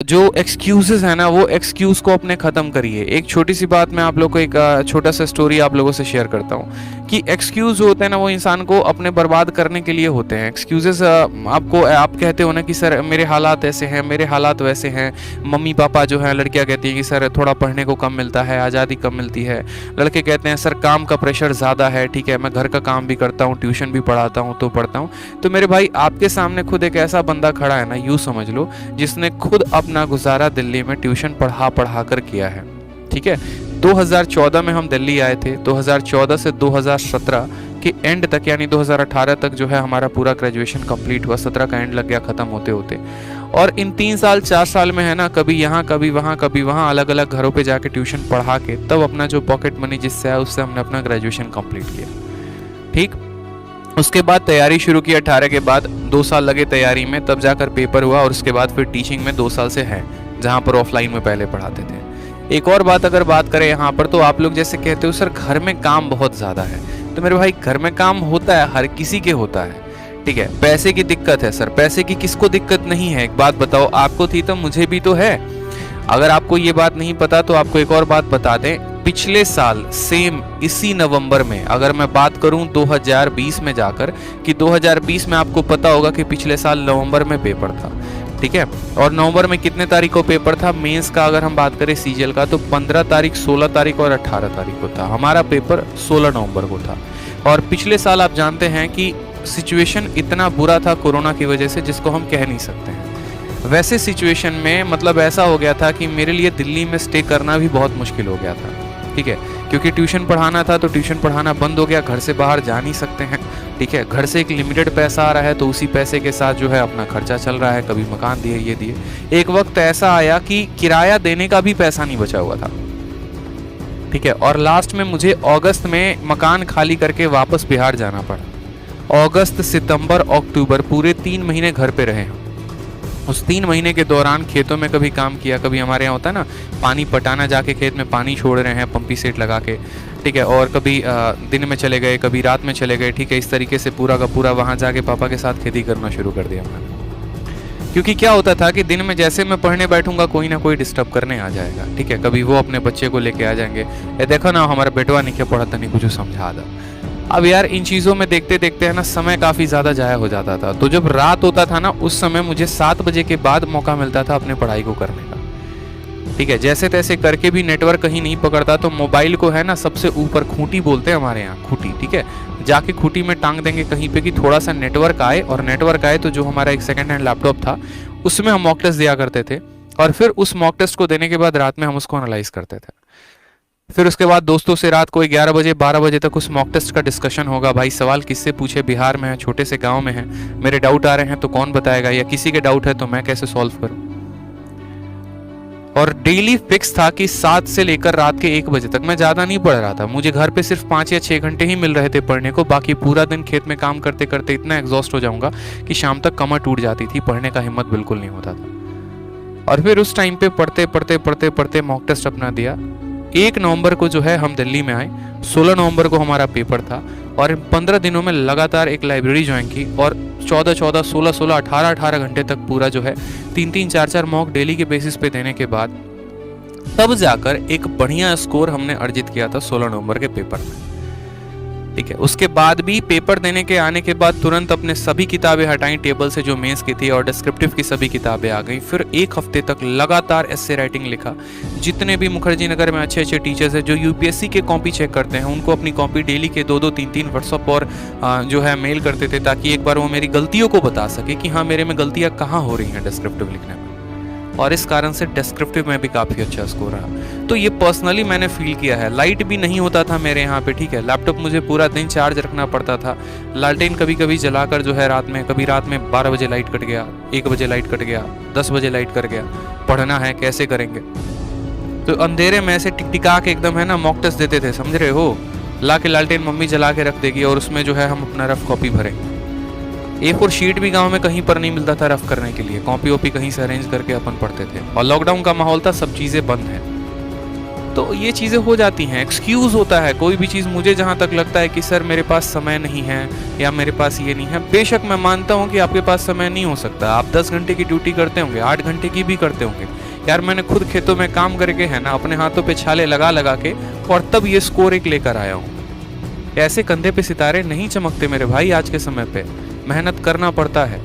जो एक्सक्यूजेस है ना, वो एक्सक्यूज़ को अपने ख़त्म करिए। एक छोटी सी बात मैं आप लोग को, एक छोटा सा स्टोरी आप लोगों से शेयर करता हूँ कि एक्सक्यूज़ होते हैं ना, वो इंसान को अपने बर्बाद करने के लिए होते हैं। एक्सक्यूजेस आपको, आप कहते हो ना कि सर मेरे हालात ऐसे हैं, मेरे हालात वैसे हैं। मम्मी पापा जो है, लड़कियाँ कहती हैं कि सर थोड़ा पढ़ने को कम मिलता है, आज़ादी कम मिलती है। लड़के कहते हैं सर काम का प्रेशर ज़्यादा है, ठीक है, मैं घर का काम भी करता हूँ, ट्यूशन भी पढ़ाता हूँ तो पढ़ता हूँ। तो मेरे भाई, आपके सामने खुद एक ऐसा बंदा खड़ा है ना, यूँ समझ लो, जिसने खुद अपना गुजारा दिल्ली में ट्यूशन पढ़ा पढ़ा कर किया है। ठीक है, 2014 में हम दिल्ली आए थे। 2014 से 2017 के एंड तक, यानी 2018 तक जो है हमारा पूरा ग्रेजुएशन कंप्लीट हुआ। 17 का एंड लग गया ख़त्म होते होते। और इन 3 साल 4 साल में है ना, कभी यहाँ कभी वहाँ कभी वहाँ, अलग अलग घरों पे जाके ट्यूशन पढ़ा के तब अपना जो पॉकेट मनी जिससे आया उससे हमने अपना ग्रेजुएशन कंप्लीट किया। ठीक, उसके बाद तैयारी शुरू की। 18 के बाद 2 साल लगे तैयारी में, तब जाकर पेपर हुआ। और उसके बाद फिर टीचिंग में 2 साल से है, जहाँ पर ऑफलाइन में पहले पढ़ाते थे। एक और बात अगर बात करें यहाँ पर, तो आप लोग जैसे कहते हो सर घर में काम बहुत ज़्यादा है, तो मेरे भाई घर में काम होता है, हर किसी के होता है। ठीक है, पैसे की दिक्कत है सर, पैसे की किसको दिक्कत नहीं है? एक बात बताओ, आपको थी तो मुझे भी तो है। अगर आपको ये बात नहीं पता तो आपको एक और बात बता दें, पिछले साल सेम इसी नवंबर में, अगर मैं बात करूं 2020 में जाकर, कि 2020 में आपको पता होगा कि पिछले साल नवंबर में पेपर था। ठीक है, और नवंबर में कितने तारीख को पेपर था मेंस का? अगर हम बात करें सीजीएल का, तो 15 तारीख, 16 तारीख और 18 तारीख को था। हमारा पेपर 16 नवंबर को था। और पिछले साल आप जानते हैं कि सिचुएशन इतना बुरा था कोरोना की वजह से, जिसको हम कह नहीं सकते हैं। वैसे सिचुएशन में मतलब ऐसा हो गया था कि मेरे लिए दिल्ली में स्टे करना भी बहुत मुश्किल हो गया था। ठीक है, क्योंकि ट्यूशन पढ़ाना था तो ट्यूशन पढ़ाना बंद हो गया, घर से बाहर जा नहीं सकते हैं। ठीक है, घर से एक लिमिटेड पैसा आ रहा है, तो उसी पैसे के साथ जो है अपना खर्चा चल रहा है, कभी मकान दिए, ये दिए। एक वक्त ऐसा आया कि किराया देने का भी पैसा नहीं बचा हुआ था। ठीक है, और लास्ट में मुझे अगस्त में मकान खाली करके वापस बिहार जाना पड़ा। अगस्त, सितंबर, अक्टूबर, पूरे 3 महीने घर पे रहे हम। उस 3 महीने के दौरान खेतों में कभी काम किया, कभी हमारे यहाँ होता है ना पानी पटाना, जाके खेत में पानी छोड़ रहे हैं पंपी सेट लगा के। ठीक है, और कभी दिन में चले गए, कभी रात में चले गए। ठीक है, इस तरीके से पूरा का पूरा वहाँ जाके पापा के साथ खेती करना शुरू कर दिया मैंने। क्योंकि क्या होता था कि दिन में जैसे मैं पढ़ने बैठूंगा, कोई ना कोई डिस्टर्ब करने आ जाएगा। ठीक है, कभी वो अपने बच्चे को लेके आ जाएंगे, ये देखो ना हमारा बेटवा नहीं क्या पढ़ता, नहीं कुछ समझा दो। अब यार इन चीज़ों में देखते देखते है ना समय काफ़ी ज़्यादा जाया हो जाता था। तो जब रात होता था ना, उस समय मुझे 7 बजे के बाद मौका मिलता था अपने पढ़ाई को करने का। ठीक है, जैसे तैसे करके भी नेटवर्क कहीं नहीं पकड़ता, तो मोबाइल को है ना सबसे ऊपर, खूंटी बोलते हैं हमारे यहाँ, खूंटी। ठीक है, जाके खूंटी में टांग देंगे कहीं पे कि थोड़ा सा नेटवर्क आए, और नेटवर्क आए तो जो हमारा एक सेकंड हैंड लैपटॉप था उसमें हम मॉक टेस्ट दिया करते थे। और फिर उस मॉक टेस्ट को देने के बाद रात में हम उसको एनालाइज करते थे। फिर उसके बाद दोस्तों से रात को 11 बजे 12 बजे तक उस मॉक टेस्ट का डिस्कशन होगा। भाई सवाल किससे पूछे, बिहार में है, छोटे से गांव में है, मेरे डाउट आ रहे हैं तो कौन बताएगा, या किसी के डाउट है तो मैं कैसे सॉल्व करूं। और डेली फिक्स था कि 7 से लेकर रात के 1 बजे तक मैं ज़्यादा नहीं पढ़ रहा था। मुझे घर पे सिर्फ 5 या 6 घंटे ही मिल रहे थे पढ़ने को। बाकी पूरा दिन खेत में काम करते करते इतना एग्जॉस्ट हो जाऊंगा कि शाम तक कमर टूट जाती थी, पढ़ने का हिम्मत बिल्कुल नहीं होता था। और फिर उस टाइम पे पढ़ते पढ़ते पढ़ते पढ़ते मॉक टेस्ट अपना दिया। 1 नवंबर को जो है हम दिल्ली में आए, 16 नवंबर को हमारा पेपर था। और इन 15 दिनों में लगातार एक लाइब्रेरी ज्वाइन की, और 14-14, 16-16, 18-18 घंटे तक पूरा जो है 3-3, 4-4 मॉक डेली के बेसिस पे देने के बाद तब जाकर एक बढ़िया स्कोर हमने अर्जित किया था 16 नवंबर के पेपर में। ठीक है, उसके बाद भी पेपर देने के आने के बाद तुरंत अपने सभी किताबें हटाई टेबल से जो मेंस की थी, और डिस्क्रिप्टिव की सभी किताबें आ गई। फिर 1 हफ्ते तक लगातार एस्से राइटिंग लिखा। जितने भी मुखर्जी नगर में अच्छे अच्छे टीचर्स हैं जो यूपीएससी के कॉपी चेक करते हैं, उनको अपनी कॉपी डेली के 2-2, 3-3 व्हाट्सअप और जो है मेल करते थे, ताकि एक बार वो मेरी गलतियों को बता सके कि हाँ मेरे में गलतियाँ कहाँ हो रही हैं डिस्क्रिप्टिव लिखने में। और इस कारण से डिस्क्रिप्टिव में भी काफ़ी अच्छा स्कोर रहा। तो ये पर्सनली मैंने फील किया है। लाइट भी नहीं होता था मेरे यहाँ पे। ठीक है, लैपटॉप मुझे पूरा दिन चार्ज रखना पड़ता था। लालटेन कभी कभी जलाकर जो है रात में, कभी रात में 12 बजे लाइट कट गया, 1 बजे लाइट कट गया, 10 बजे लाइट कट गया, पढ़ना है कैसे करेंगे। तो अंधेरे में ऐसे टिकटिका के एकदम है ना मॉक टेस्ट देते थे, समझ रहे हो। ला के लालटेन मम्मी जला के रख देगी, और उसमें जो है हम अपना रफ कॉपी भरेंगे। A4 शीट भी गांव में कहीं पर नहीं मिलता था रफ करने के लिए, कॉपी वॉपी कहीं से अरेंज करके अपन पढ़ते थे। और लॉकडाउन का माहौल था, सब चीज़ें बंद हैं। तो ये चीज़ें हो जाती हैं, एक्सक्यूज़ होता है कोई भी चीज़। मुझे जहाँ तक लगता है कि सर मेरे पास समय नहीं है या मेरे पास ये नहीं है, बेशक मैं मानता हूँ कि आपके पास समय नहीं हो सकता। आप 10 घंटे की ड्यूटी करते होंगे, 8 घंटे की भी करते होंगे। यार मैंने खुद खेतों में काम करके है ना अपने हाथों पे छाले लगा लगा के और तब ये स्कोर एक लेकर आया हूँ। ऐसे कंधे पे सितारे नहीं चमकते मेरे भाई आज के समय पे, मेहनत करना पड़ता है।